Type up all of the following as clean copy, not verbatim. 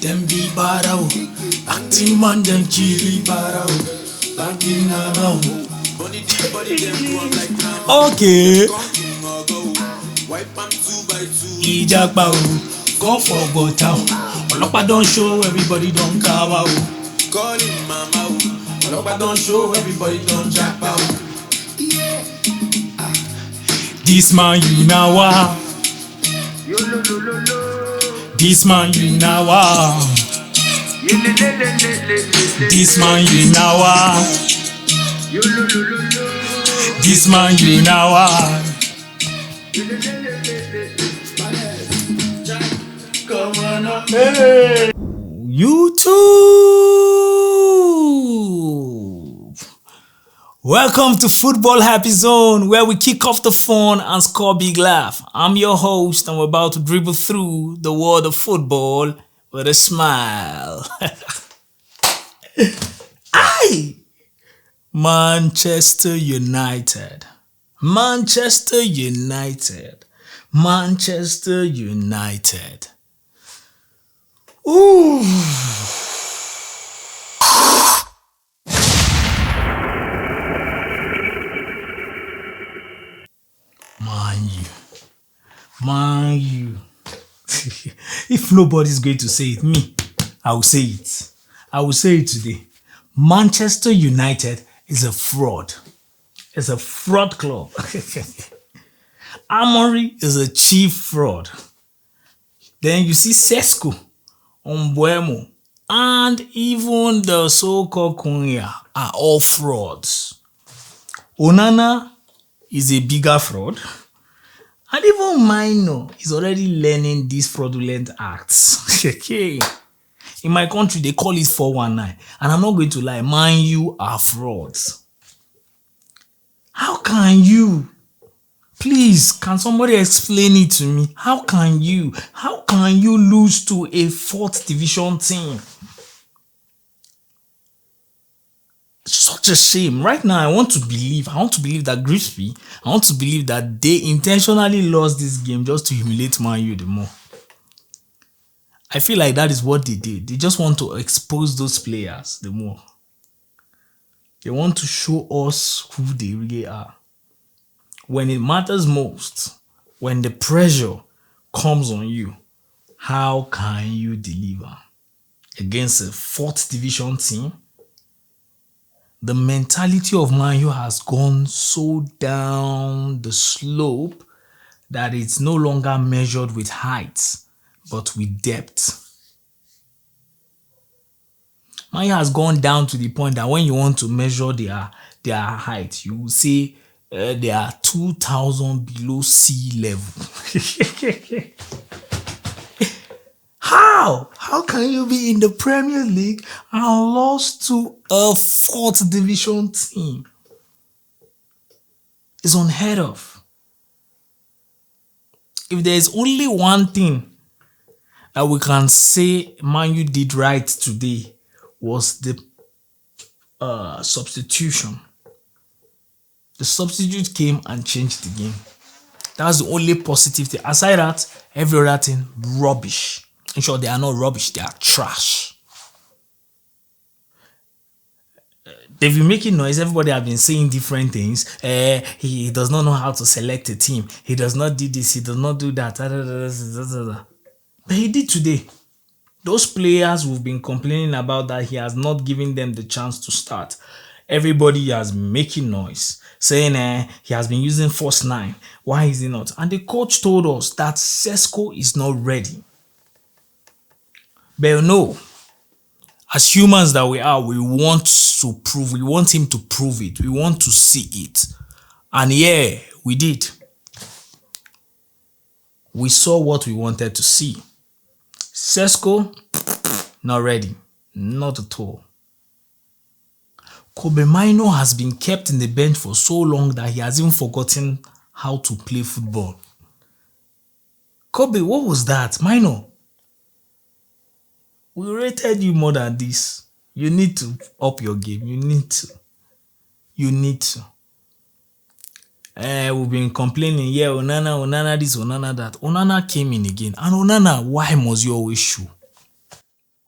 Them be barao. Acting man, them chili barao. Banging around. Okay. Ijapa o, go for Gota o. Olopa don't show, everybody don't cover o. Call him mama o. Olopa don't show, everybody don't japa o. This man you now are. This man you now are. This man you now are. This man you now are. Hey. YouTube, welcome to Football Happy Zone, where we kick off the fun and score big laugh. I'm your host, and we're about to dribble through the world of football with a smile. Aye! Manchester United. Manchester United. Manchester United. Ooh. Man, you. If nobody's going to say it, me, I will say it. I will say it today. Manchester United is a fraud. It's a fraud club. Amory is a chief fraud. Then you see Sesko, Umbuemo, and even the so-called Kunya are all frauds. Onana is a bigger fraud. And even Mino is already learning these fraudulent acts. Okay. In my country, they call it 419. And I'm not going to lie, Man U are frauds. How can you? Please, can somebody explain it to me? How can you lose to a 4th division team? Such a shame. Right now, I want to believe that Grimsby, I want to believe that they intentionally lost this game just to humiliate Man U the more. I feel like that is what they did. They just want to expose those players the more. They want to show us who they really are. When it matters most, when the pressure comes on you, how can you deliver against a 4th division team? The mentality of Man U has gone so down the slope that it's no longer measured with height, but with depth. Man U has gone down to the point that when you want to measure their height, you will say they are 2,000 below sea level. How can you be in the Premier League and lost to a 4th division team? It's unheard of. If there is only one thing that we can say Man U did right today, was the substitution. The substitute came and changed the game. That's the only positive thing. Aside that, every other thing, rubbish. In short, they are not rubbish, they are trash. They've been making noise. Everybody have been saying different things. He does not know how to select a team. He does not do this. He does not do that. But he did today. Those players who've been complaining about that he has not given them the chance to start. Everybody has been making noise, saying he has been using first 9. Why is he not? And the coach told us that Sesko is not ready. But no, as humans that we are, we want him to prove it. We want to see it. And yeah, we did. We saw what we wanted to see. Sesko, not ready. Not at all. Kobe Mino has been kept in the bench for so long that he has even forgotten how to play football. Kobe, what was that? Mino, we rated you more than this. You need to up your game. You need to. We've been complaining, yeah, Onana this, Onana that. Onana came in again. And Onana, why must you always show?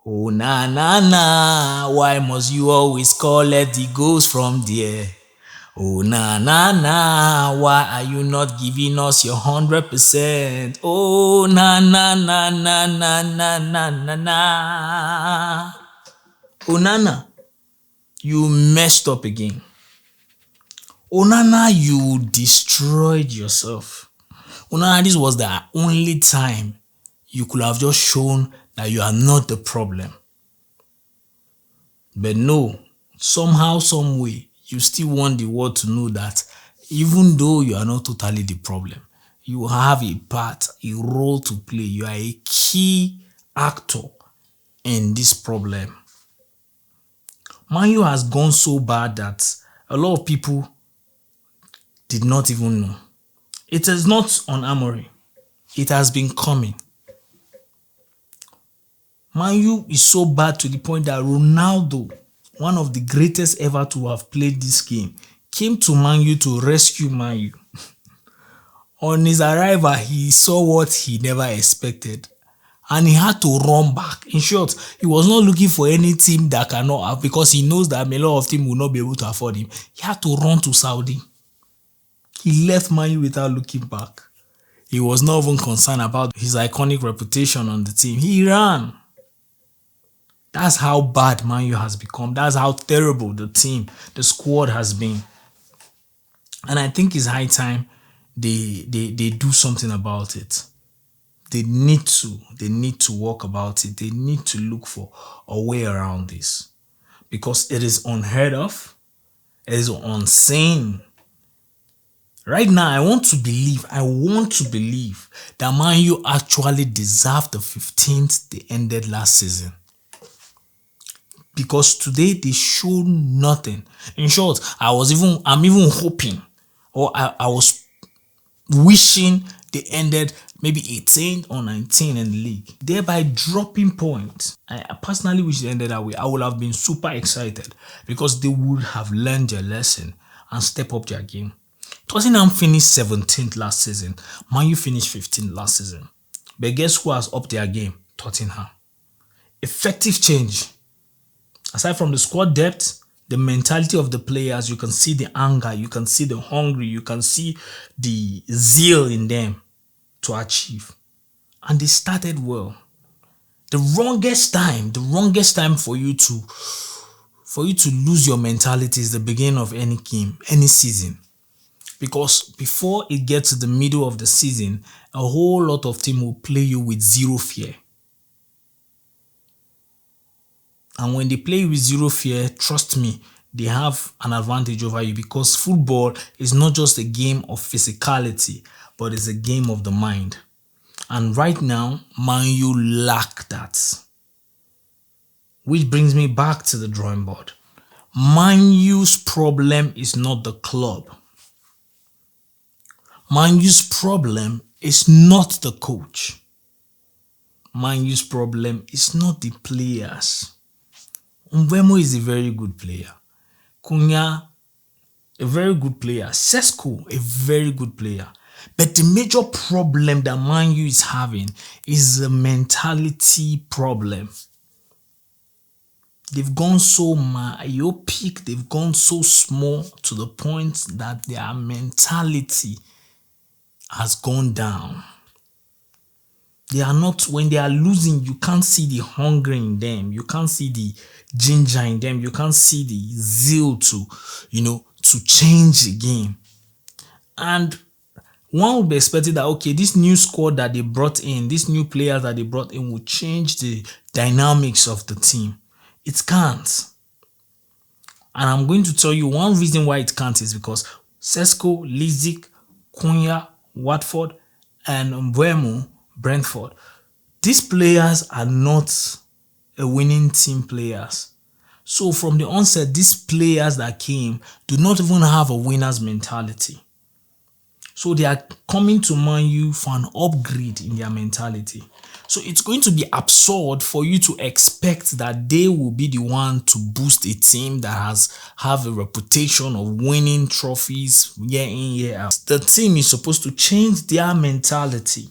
Oh na na na, why must you always collect the goals from there? Oh na na na, why are you not giving us your 100%? Oh na na na na na na na na na. Onana, you messed up again. Onana, you destroyed yourself. Onana, this was the only time you could have just shown that you are not the problem. But no, somehow, some way, you still want the world to know that even though you are not totally the problem, you have a part, a role to play. You are a key actor in this problem. Man U has gone so bad that a lot of people did not even know. It is not on Amory. It has been coming. Man U is so bad to the point that Ronaldo, one of the greatest ever to have played this game, came to Man U to rescue Man U. On his arrival, he saw what he never expected and he had to run back. In short, he was not looking for any team that cannot have, because he knows that a lot of teams will not be able to afford him. He had to run to Saudi. He left Man U without looking back. He was not even concerned about his iconic reputation on the team. He ran. That's how bad Man U has become. That's how terrible the team, the squad has been. And I think it's high time they do something about it. They need to work about it. They need to look for a way around this, because it is unheard of. It is unseen. Right now, I want to believe that Man U actually deserved the 15th they ended last season. Because today they showed nothing. In short, I'm even hoping, or I was wishing they ended maybe 18 or 19 in the league, thereby dropping points. I personally wish they ended that way. I would have been super excited, because they would have learned their lesson and step up their game. Tottenham finished 17th last season. Man U finished 15th last season. But guess who has upped their game? Tottenham. Effective change. Aside from the squad depth, the mentality of the players, you can see the anger, you can see the hunger, you can see the zeal in them to achieve. And they started well. The wrongest time for you to lose your mentality is the beginning of any game, any season. Because before it gets to the middle of the season, a whole lot of teams will play you with zero fear. And when they play with zero fear, trust me, they have an advantage over you, because football is not just a game of physicality, but it's a game of the mind. And right now, Man U lack that. Which brings me back to the drawing board. Man U's problem is not the club. Man U's problem is not the coach. Man U's problem is not the players. Mbeumo is a very good player. Cunha, a very good player. Sesko, a very good player. But the major problem that Man U is having is a mentality problem. They've gone so myopic, they've gone so small to the point that their mentality has gone down. They are not, when they are losing, you can't see the hunger in them. You can't see the ginger in them. You can't see the zeal to change the game. And one would be expecting that, okay, this new squad that they brought in, these new players that they brought in will change the dynamics of the team. It can't. And I'm going to tell you one reason why it can't is because Sesko, Lizik, Cunha, Watford, and Mbeumo, Brentford, these players are not a winning team players. So from the onset, these players that came do not even have a winner's mentality. So they are coming to Man U for an upgrade in their mentality. So it's going to be absurd for you to expect that they will be the one to boost a team that have a reputation of winning trophies year in, year out. The team is supposed to change their mentality.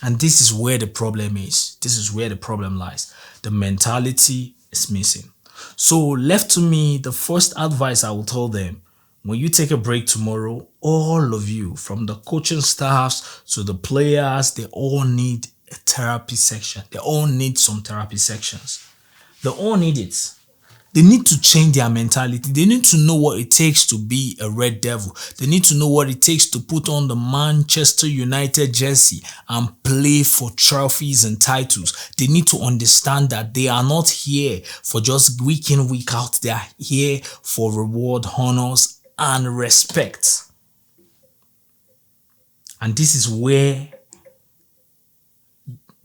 And this is where the problem is. This is where the problem lies. The mentality is missing. So left to me, the first advice I will tell them, when you take a break tomorrow, all of you, from the coaching staffs to the players, they all need a therapy section. They all need some therapy sections. They all need it. They need to change their mentality. They need to know what it takes to be a Red Devil. They need to know what it takes to put on the Manchester United jersey and play for trophies and titles. They need to understand that they are not here for just week in, week out. They are here for reward, honors, and respect. And this is where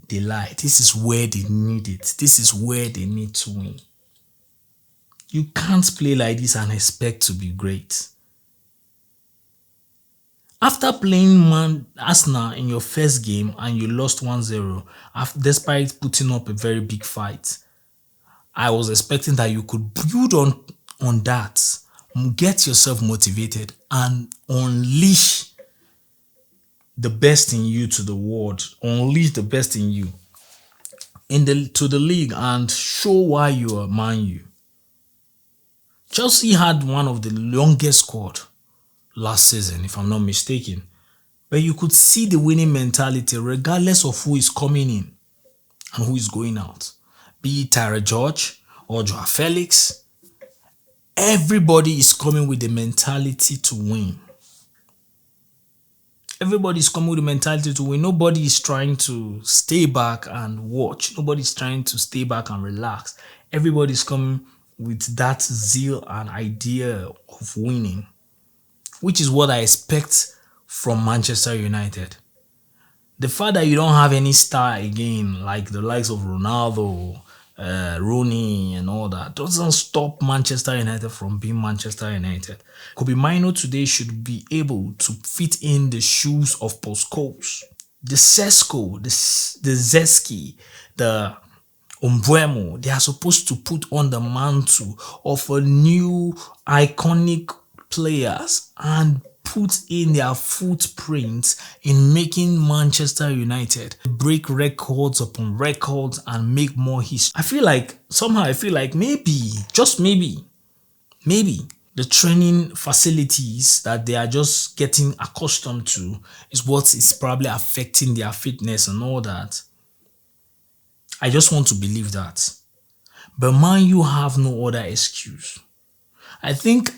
they lie. This is where they need it. This is where they need to win. You can't play like this and expect to be great. After playing Arsenal in your first game and you lost 1-0, despite putting up a very big fight, I was expecting that you could build on that, get yourself motivated and unleash the best in you to the world, unleash the best in you to the league and show why you are Man U. Chelsea had one of the longest squad last season, if I'm not mistaken. But you could see the winning mentality regardless of who is coming in and who is going out. Be it Tyra George or Joao Felix. Everybody is coming with the mentality to win. Everybody is coming with the mentality to win. Nobody is trying to stay back and watch. Nobody is trying to stay back and relax. Everybody is coming with that zeal and idea of winning, which is what I expect from Manchester United. The fact that you don't have any star again, like the likes of Ronaldo, Rooney and all that, doesn't stop Manchester United from being Manchester United. Kobe Mino today should be able to fit in the shoes of Paul Scholes, the Sesko, the Zeski, the Umbremo. They are supposed to put on the mantle of a new iconic players and put in their footprints in making Manchester United break records upon records and make more history. I feel like maybe, just maybe, the training facilities that they are just getting accustomed to is what is probably affecting their fitness and all that. I just want to believe that. But Man U have no other excuse. I think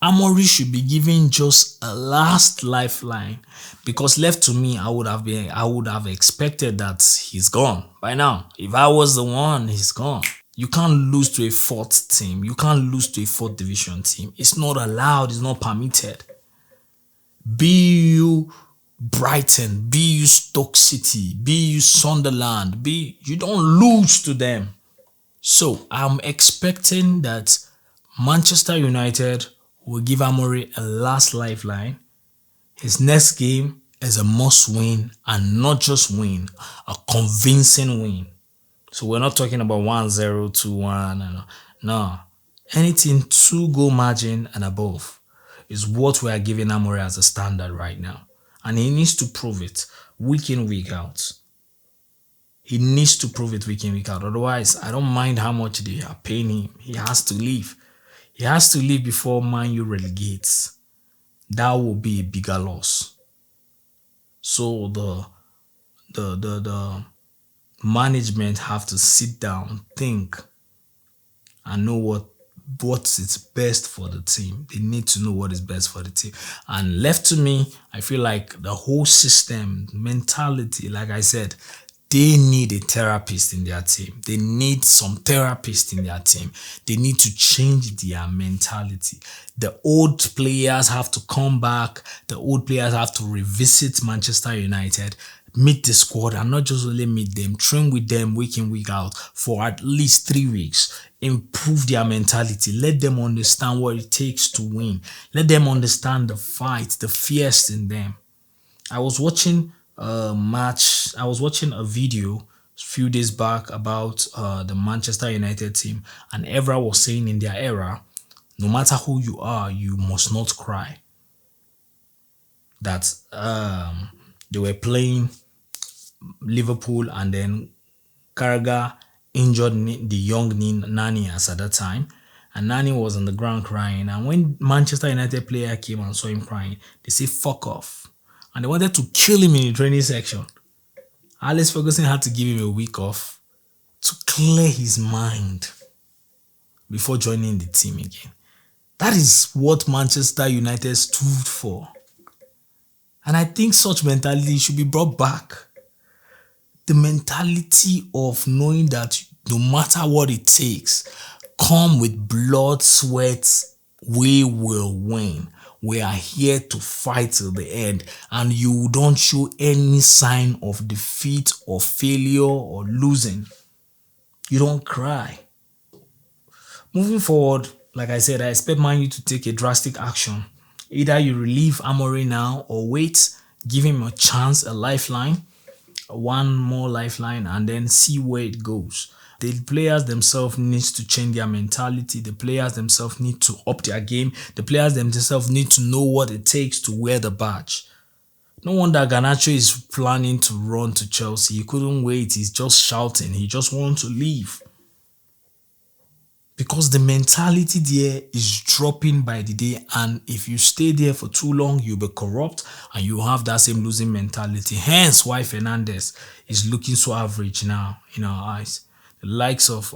Amory should be given just a last lifeline, because left to me, I would have expected that he's gone by now. If I was the one, he's gone. You can't lose to a fourth team. You can't lose to a fourth division team. It's not allowed. It's not permitted. Be you Brighton, be you Stoke City, be you Sunderland, you don't lose to them. So I'm expecting that Manchester United will give Amory a last lifeline. His next game is a must win, and not just win, a convincing win. So we're not talking about 1-0, 2-1. No. Anything 2-goal margin and above is what we are giving Amory as a standard right now. And he needs to prove it week in, week out. He needs to prove it week in, week out. Otherwise, I don't mind how much they are paying him. He has to leave. He has to leave before Man U relegates. That will be a bigger loss. So the management have to sit down, think, and know what is best for the team. They need to know what is best for the team. And left to me, I feel like the whole system, mentality, like I said, they need a therapist in their team. They need some therapist in their team. They need to change their mentality. The old players have to come back. The old players have to revisit Manchester United, meet the squad, and not just only meet them, train with them week in, week out for at least 3 weeks. Improve their mentality. Let them understand what it takes to win. Let them understand the fight, the fierce in them. I was watching a video a few days back about the Manchester United team, and Evra was saying in their era, no matter who you are, you must not cry. That they were playing Liverpool, and then Carragher injured the young Nani at that time, and Nani was on the ground crying. And when Manchester United player came and saw him crying, they say fuck off, and they wanted to kill him in the training section. Alex Ferguson had to give him a week off to clear his mind before joining the team again. That is what Manchester United stood for. And I think such mentality should be brought back. The mentality of knowing that no matter what it takes, come with blood, sweat, we will win. We are here to fight till the end, and you don't show any sign of defeat or failure or losing. You don't cry. Moving forward, like I said, I expect Man U to take a drastic action. Either you relieve Amorim now or wait, give him a chance, a lifeline, one more lifeline, and then see where it goes. The players themselves need to change their mentality. The players themselves need to up their game. The players themselves need to know what it takes to wear the badge. No wonder Garnacho is planning to run to Chelsea. He couldn't wait. He's just shouting. He just wants to leave. Because the mentality there is dropping by the day, and if you stay there for too long, you'll be corrupt and you have that same losing mentality. Hence why Fernandes is looking so average now in our eyes. The likes of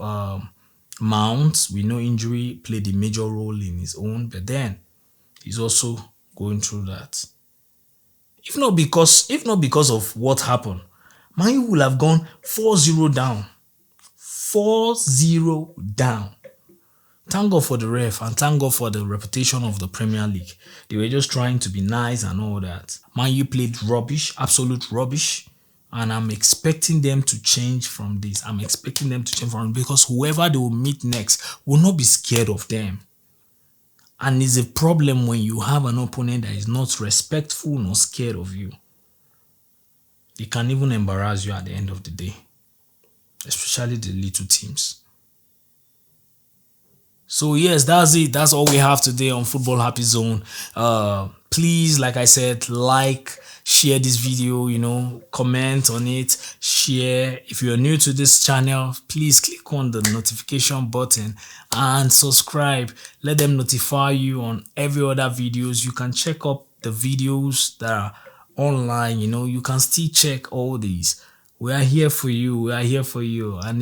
Mount, we know injury played a major role in his own, but then he's also going through that. If not because of what happened, Man U will have gone 4-0 down. 4-0 down. Thank God for the ref and thank God for the reputation of the Premier League. They were just trying to be nice and all that. Man U played rubbish, absolute rubbish. And I'm expecting them to change from this. Because whoever they will meet next will not be scared of them. And it's a problem when you have an opponent that is not respectful nor scared of you. They can even embarrass you at the end of the day. Especially the little teams. So yes, that's it. That's all we have today on Football Happy Zone. Please, like I said, share this video, comment on it, share. If you're new to this channel, please click on the notification button and subscribe. Let them notify you on every other videos. You can check up the videos that are online. You can still check all these. We are here for you. We are here for you. And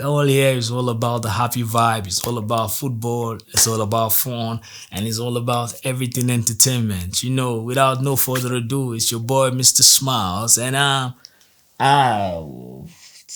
all here is all about the happy vibe. It's all about football. It's all about fun. And it's all about everything entertainment. Without no further ado, it's your boy, Mr. Smiles. And I'm out.